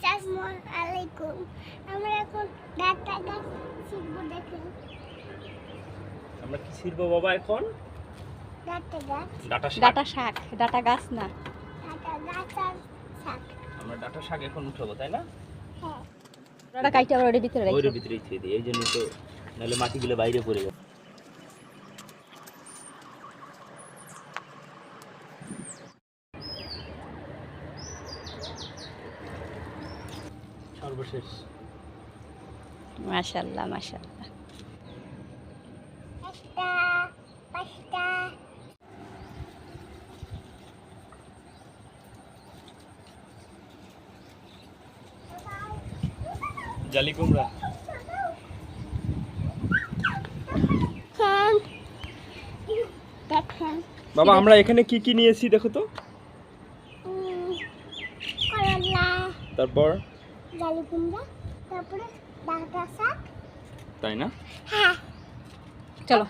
Guys আসসালামু আলাইকুম। আমরা এখন ডাটা গাছ শিখবো। দেখেন আমরা কি ছিড়বো বাবা এখন? ডাটা গাছ, ডাটা শাক, ডাটা গাছ না। ডাটা গাছ আর শাক। আমরা ডাটা শাক এখন উঠাবো, তাই না? হ্যাঁ, ডাটা কাইটা আবার ওর ভিতরে রাখি। ওর ভিতরেই ছেড়ে দিই, এই জন্য তো, নাহলে মাটিগুলো বাইরে পড়ে যাবে। সর্বশেষ মাশাআল্লাহ মাশাআল্লাহ। একটা পাঁচটা জালি কুমড়া। খান। দেখেন বাবা আমরা এখানে কি কি নিয়েছি দেখো তো। করলা, তারপর জালি কুমড়া, তারপরে ডাটা শাক। তাই না? হ্যাঁ, চলো